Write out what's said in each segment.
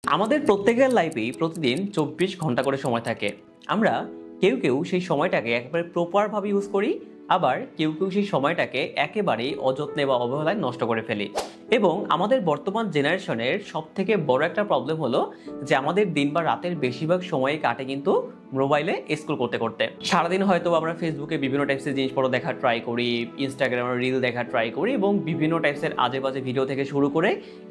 আমাদের প্রত্যেকের লাইফেই প্রতিদিন ২৪ ঘন্টা করে সময় থাকে। আমরা কেউ সেই সময়টাকে একেবারে প্রপারভাবে ইউজ করি, আবার কেউ সেই সময়টাকে একেবারেই অযত্নে বা অবহেলায় নষ্ট করে ফেলি। এবং আমাদের বর্তমান জেনারেশনের সবথেকে বড় একটা প্রবলেম হলো যে আমাদের দিন বা রাতের বেশিরভাগ সময় কাটে কিন্তু মোবাইলে স্ক্রল করতে করতে। সারাদিন হয়তো আমরা ফেসবুকে বিভিন্ন টাইপসের জিনিসপত্র দেখা ট্রাই করি, ইনস্টাগ্রামে রিল দেখা ট্রাই করি এবং বিভিন্ন টাইপসের আজে বাজে ভিডিও থেকে শুরু করে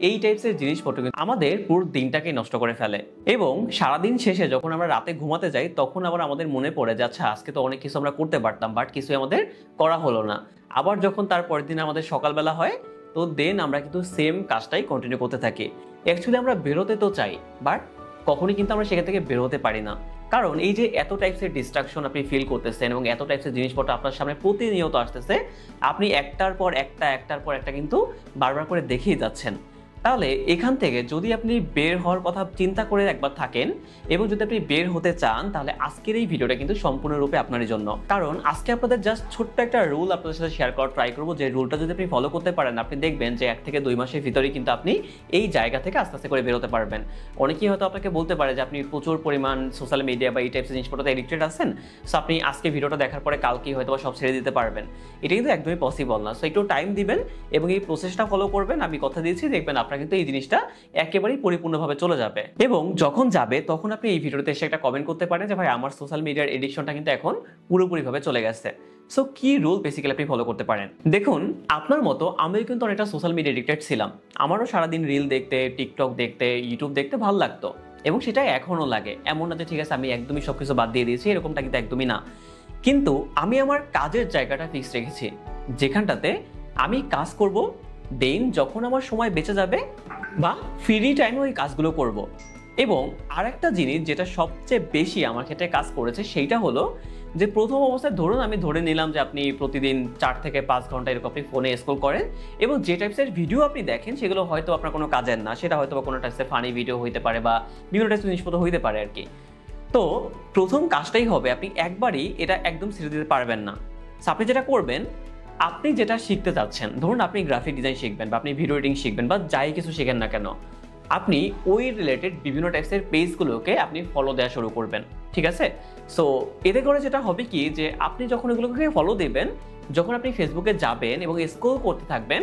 এই টাইপসের জিনিসপত্র কিন্তু আমাদের পুরো দিনটাকে নষ্ট করে ফেলে। এবং সারাদিন শেষে যখন আমরা রাতে ঘুমাতে যাই তখন আবার আমাদের মনে পড়ে যে আচ্ছা আজকে তো অনেক কিছু আমরা করতে পারতাম, বাট কিছুই আমাদের করা হলো না। আবার যখন তার পরের দিন আমাদের সকালবেলা হয় তো দেন আমরা কিন্তু সেম কাজটাই কন্টিনিউ করতে থাকি। অ্যাকচুয়ালি আমরা বেরোতে তো চাই, বাট কখনই কিন্তু আমরা সেখান থেকে বেরোতে পারি না। কারণ এই যে এত টাইপসের ডিস্ট্রাকশন আপনি ফিল করতেছেন এবং এত টাইপসের জিনিসপত্র আপনার সামনে প্রতিনিয়ত আসতেছে, আপনি একটার পর একটা কিন্তু বারবার করে দেখেই যাচ্ছেন। তাহলে এখান থেকে যদি আপনি বের হওয়ার কথা চিন্তা করে একবার থাকেন এবং যদি আপনি বের হতে চান, তাহলে আজকের এই ভিডিওটা কিন্তু সম্পূর্ণরূপে আপনার জন্য। কারণ আজকে আপনাদের জাস্ট ছোট্ট একটা রুল আপনাদের সাথে শেয়ার করার ট্রাই করবো, যে রুলটা যদি আপনি ফলো করতে পারেন আপনি দেখবেন যে 1 থেকে 2 মাসের ভিতরেই কিন্তু আপনি এই জায়গা থেকে আস্তে আস্তে করে বেরোতে পারবেন। অনেকেই হয়তো আপনাকে বলতে পারে যে আপনি প্রচুর পরিমাণ সোশ্যাল মিডিয়া বা এই টাইপসের জিনিসপত্রতে এডিক্টেড আছেন, সো আপনি আজকে ভিডিওটা দেখার পরে কালকেই হয়তো সব ছেড়ে দিতে পারবেন। এটা কিন্তু একদমই পসিবল না। সো একটু টাইম দিবেন এবং এই প্রসেসটা ফলো করবেন। আমি কথা দিয়েছি দেখবেন আপনার কিন্তু এই জিনিসটা একেবারেই পরিপূর্ণভাবে চলে যাবে। এবং যখন যাবে তখন আপনি এই ভিডিওতে এসে একটা কমেন্ট করতে পারেন যে ভাই আমার সোশ্যাল মিডিয়ার এডিকশনটা কিন্তু এখন পুরোপুরিভাবে চলে গেছে। সো কি রুল বেসিক্যালি আপনি ফলো করতে পারেন? দেখুন, আপনার মতো আমিও কিন্তু অনেকটা সোশ্যাল মিডিয়া এডিক্টেড ছিলাম। আমারও সারাদিন রিল দেখতে, টিকটক দেখতে, ইউটিউব দেখতে ভালো লাগতো এবং সেটা এখনও লাগে। এমন না যে ঠিক আছে আমি একদমই সবকিছু বাদ দিয়ে দিয়েছি, এরকমটা কিন্তু একদমই না। কিন্তু আমি আমার কাজের জায়গাটা ফিক্স রেখেছি, যেখানটাতে আমি কাজ করব, দেন যখন আমার সময় বেঁচে যাবে বা ফ্রি টাইমে ওই কাজগুলো করব। এবং আরেকটা জিনিস যেটা সবচেয়ে বেশি আমার ক্ষেত্রে কাজ করেছে সেইটা হলো যে প্রথম অবস্থায় ধরুন আমি ধরে নিলাম যে আপনি প্রতিদিন 4 থেকে 5 ঘন্টা এরকম আপনি ফোনে স্ক্রল করেন এবং যে টাইপসের ভিডিও আপনি দেখেন সেগুলো হয়তো আপনার কোনো কাজের না, সেটা হয়তো কোনো টাইপসের ফানি ভিডিও হইতে পারে বা বিভিন্ন টাইপসের জিনিসপত্র হইতে পারে আর কি। তো প্রথম কাজটাই হবে আপনি একবারই এটা একদম ছেড়ে দিতে পারবেন না। আপনি যেটা করবেন, আপনি যেটা শিখতে চাচ্ছেন, ধরুন আপনি গ্রাফিক ডিজাইন শিখবেন বা আপনি ভিডিও এডিটিং শিখবেন বা যাই কিছু শিখেন না কেন, আপনি ওই রিলেটেড বিভিন্ন টাইপসের পেজগুলোকে আপনি ফলো দেওয়া শুরু করবেন। ঠিক আছে? সো এতে করে যেটা হবে কি যে আপনি যখন এগুলোকে ফলো দেবেন, যখন আপনি ফেসবুকে যাবেন এবং স্ক্রল করতে থাকবেন,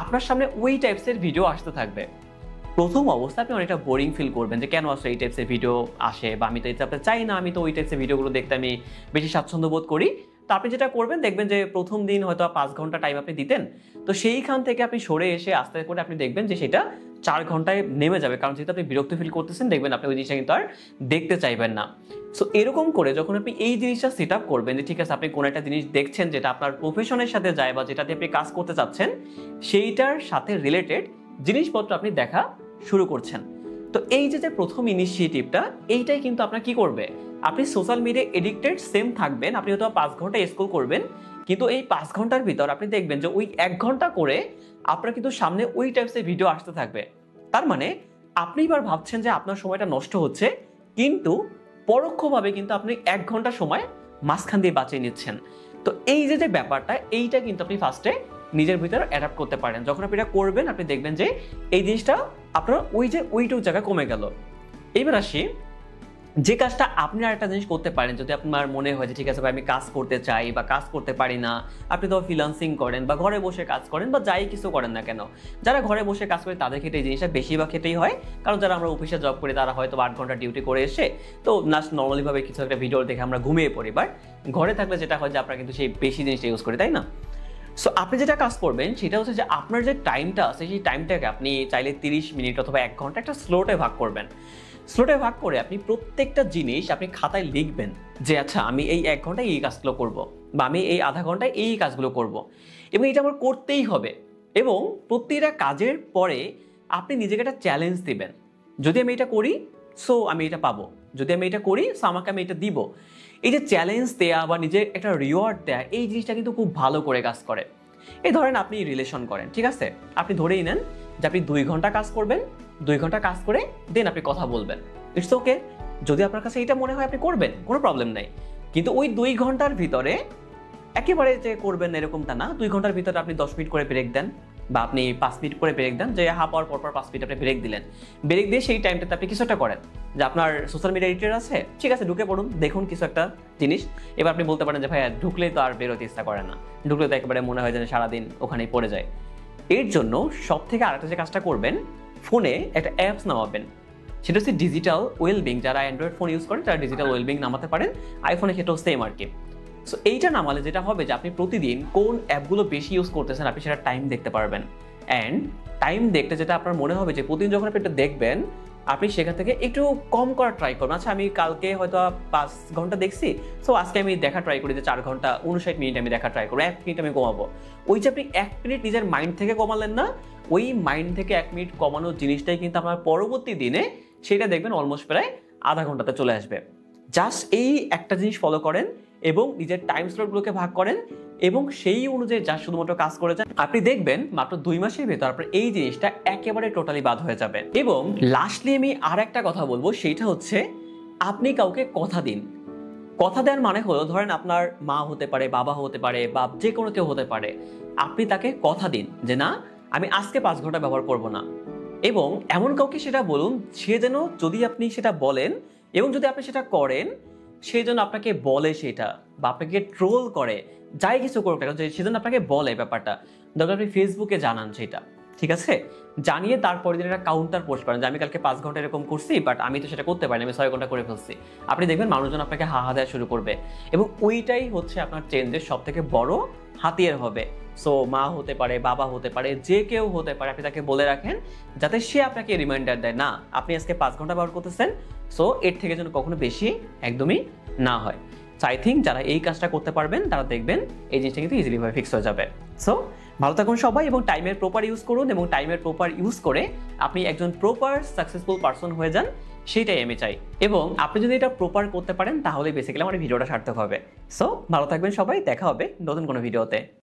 আপনার সামনে ওই টাইপসের ভিডিও আসতে থাকবে। প্রথম অবস্থায় আপনি অনেকটা বোরিং ফিল করবেন যে কেন আসলে এই টাইপসের ভিডিও আসে বা আমি তো এই টাইপটা চাই না, আমি তো ওই টাইপসের ভিডিওগুলো দেখতে আমি বেশি স্বাচ্ছন্দ্য বোধ করি। তো আপনি যেটা করবেন দেখবেন যে প্রথম দিন হয়তো 5 ঘন্টা টাইম আপনি দিতেন, তো সেইখান থেকে আপনি সরে এসে আস্তে করে আপনি দেখবেন যে সেটা 4 ঘন্টায় নেমে যাবে। কারণ যেহেতু আপনি বিরক্ত ফিল করতেছেন, দেখবেন আপনি ওই জিনিসটা কিন্তু আর দেখতে চাইবেন না। সো এরকম করে যখন আপনি এই জিনিসটা সেট আপ করবেন যে ঠিক আছে আপনি কোনো একটা জিনিস দেখছেন যেটা আপনার প্রফেশনের সাথে যায় বা যেটাতে আপনি কাজ করতে চাচ্ছেন, সেইটার সাথে রিলেটেড জিনিসপত্র আপনি দেখা শুরু করছেন। তো এই যে প্রথম ইনিশিয়েটিভটা, এইটাই কিন্তু আপনার কি করবে, আপনি সোশ্যাল মিডিয়া এডিক্টেড সেম থাকবেন, আপনি হয়তো 5 ঘন্টা স্ক্রল করবেন, কিন্তু এই 5 ঘন্টার ভিতর আপনি দেখবেন যে ওই 1 ঘন্টা করে আপনার কিন্তু সামনে ওই টাইপসের ভিডিও আসতে থাকবে। তার মানে আপনি এবার ভাবছেন যে আপনার সময়টা নষ্ট হচ্ছে, কিন্তু পরোক্ষভাবে কিন্তু আপনি 1 ঘন্টা সময় মাঝখান দিয়ে বাঁচিয়ে নিচ্ছেন। তো এই যে ব্যাপারটা, এইটা কিন্তু আপনি ফার্স্টে নিজের ভিতরে অ্যাডাপ্ট করতে পারেন। যখন আপনি এটা করবেন আপনি দেখবেন যে এই জিনিসটা আপনার ওইটুক জায়গায় কমে গেল। এবার আসি যে কাজটা আপনি আরেকটা জিনিস করতে পারেন, যদি আপনার মনে হয় যে ঠিক আছে ভাই আমি কাজ করতে চাই বা কাজ করতে পারি না, আপনি তো ফ্রিল্যান্সিং করেন বা ঘরে বসে কাজ করেন বা যাই কিছু করেন না কেন, যারা ঘরে বসে কাজ করে তাদের ক্ষেত্রে এই জিনিসটা বেশিরভাগ ক্ষেত্রেই হয়। কারণ যারা আমরা অফিসে জব করি তারা হয়তো 8 ঘন্টা ডিউটি করে এসে তো নর্মালিভাবে কিছু একটা ভিডিও দেখে আমরা ঘুমিয়ে পড়ি, বাট ঘরে থাকলে যেটা হয় যে আপনারা কিন্তু সেই বেশি জিনিসটা ইউজ করি, তাই না? সো আপনি যেটা কাজ করবেন সেটা হচ্ছে যে আপনার যে টাইমটা আছে সেই টাইমটাকে আপনি চাইলে 30 মিনিট অথবা 1 ঘন্টা একটা স্লোটে ভাগ করবেন। স্লোটে ভাগ করে আপনি প্রত্যেকটা জিনিস আপনি খাতায় লিখবেন যে আচ্ছা আমি এই 1 ঘন্টায় এই কাজগুলো করব বা আমি এই আধা ঘন্টায় এই কাজগুলো করব এবং এটা আমার করতেই হবে। এবং প্রত্যেকটা কাজের পরে আপনি নিজেকে একটা চ্যালেঞ্জ দিবেন, যদি আমি এটা করি সো আমি এটা পাবো, যদি আমি এটা করি সো আমাকে আমি এটা দিব। এই যে চ্যালেঞ্জ দেয়া বা নিজের একটা রিওয়ার্ড দেয়া, এই জিনিসটা কিন্তু খুব ভালো করে কাজ করে। এই ধরেন আপনি রিলেশন করেন, ঠিক আছে, আপনি ধরেই নেন যে আপনি 2 ঘন্টা কাজ করবেন, 2 ঘন্টা কাজ করে দেন আপনি কথা বলবেন। ইটস ওকে, যদি আপনার কাছে এটা মনে হয় আপনি করবেন, কোনো প্রবলেম নাই। কিন্তু ওই 2 ঘন্টার ভিতরে একেবারে যে করবেন এরকমটা না, 2 ঘন্টার ভিতরে আপনি 10 মিনিট করে ব্রেক দেন বা আপনি 5 মিনিট করে ব্রেক দেন, যে হাফ আওয়ার পর পর 5 মিনিট আপনি ব্রেক দিলেন। ব্রেক দিয়ে সেই টাইমটাতে আপনি কিছু একটা করেন, যে আপনার সোশ্যাল মিডিয়া এডিটর আছে, ঠিক আছে ঢুকে পড়ুন, দেখুন কিছু একটা জিনিস। এবার আপনি বলতে পারেন যে ভাইয়া ঢুকলেই তো আর বেরোতে ইচ্ছা করে না, ঢুকলে তো একেবারে মনে হয় যেন সারাদিন ওখানেই পড়ে যায়। এর জন্য সব থেকে আরেকটা যে কাজটা করবেন, ফোনে একটা অ্যাপস নামাবেন, সেটা হচ্ছে ডিজিটাল ওয়েলবিং। যারা অ্যান্ড্রয়েড ফোন ইউজ করেন তারা ডিজিটাল ওয়েলবিং নামাতে পারেন, আইফোনে সেটাও সেম আর কি। সো এইটা নামালে যেটা হবে যে আপনি প্রতিদিন কোন অ্যাপগুলো বেশি ইউজ করতেছেন আপনি সেটা টাইম দেখতে পারবেন। অ্যান্ড টাইম দেখতে যেটা আপনার মনে হবে যে প্রতিদিন যখন আপনি এটা দেখবেন, আপনি সেখান থেকে একটু কম করার ট্রাই করবেন। আচ্ছা আমি কালকে হয়তো 5 ঘন্টা দেখছি, সো আজকে আমি দেখা ট্রাই করি যে 4 ঘন্টা 59 মিনিট আমি দেখা ট্রাই করবো, 1 মিনিট আমি কমাবো। ওই যে আপনি 1 মিনিট নিজের মাইন্ড থেকে কমালেন না, ওই মাইন্ড থেকে 1 মিনিট কমানোর জিনিসটাই কিন্তু আপনার পরবর্তী দিনে সেটা দেখবেন অলমোস্ট প্রায় আধা ঘন্টাতে চলে আসবে। জাস্ট এই একটা জিনিস ফলো করেন এবং নিজের টাইম স্লটগুলোকে ভাগ করেন এবং সেই অনুযায়ী যা শুধুমাত্র কাজ করে যান, আপনি দেখবেন মাত্র 2 মাসের ভেতর আপনার এই জিনিসটা একেবারে টোটালি বাদ হয়ে যাবে। এবং লাস্টলি আমি আর একটা কথা বলবো, সেইটা হচ্ছে আপনি কাউকে কথা দিন। কথা দেওয়ার মানে হলো, ধরেন আপনার মা হতে পারে, বাবা হতে পারে, বা যে কোনো কেউ হতে পারে, আপনি তাকে কথা দিন যে না আমি আজকে 5 ঘন্টা ব্যবহার করব না। এবং এমন কাউকে সেটা বলুন, সে যেন, যদি আপনি সেটা বলেন এবং যদি আপনি সেটা করেন, সে যেন আপনাকে বলে সেটা, বা আপনাকে ট্রোল করে, যাই কিছু করুক না কেন, সে যেন আপনাকে বলে ব্যাপারটা, দরকার আপনি ফেসবুকে জানান সেটা, ঠিক আছে? জানিয়ে তারপরে দিন একটা কাউন্টার পোস্ট করেন যে আমি কালকে 5 ঘন্টা এরকম করছি, বাট আমি তো সেটা করতে পারিনি, আমি 6 ঘন্টা করে ফেলছি। আপনি দেখবেন মানুষজন আপনাকে হাহা দেওয়া শুরু করবে এবং ওইটাই হচ্ছে আপনার চেঞ্জের সব থেকে বড় হাতিয়ার হবে। সো মা হতে পারে, বাবা হতে পারে, যে কেউ হতে পারে, আপনি তাকে বলে রাখেন যাতে সে আপনাকে রিমাইন্ডার দেয়, না আপনি আজকে 5 ঘন্টা ব্যবহার করতেছেন, সো এর থেকে যেন কখনো বেশি একদমই না হয়। সো আই থিঙ্ক যারা এই কাজটা করতে পারবেন তারা দেখবেন এই জিনিসটা কিন্তু ইজিলি ভাবে ফিক্স হয়ে যাবে। সো ভালো থাকুন সবাই এবং টাইমের প্রপার ইউজ করুন, এবং টাইমের প্রপার ইউজ করে আপনি একজন প্রপার সাকসেসফুল পারসন হয়ে যান, সেইটাই আমি চাই। এবং আপনি যদি এটা প্রপার করতে পারেন তাহলে বেসিক্যালি আমার ভিডিওটা সার্থক হবে। সো ভালো থাকবেন সবাই, দেখা হবে নতুন কোনো ভিডিওতে।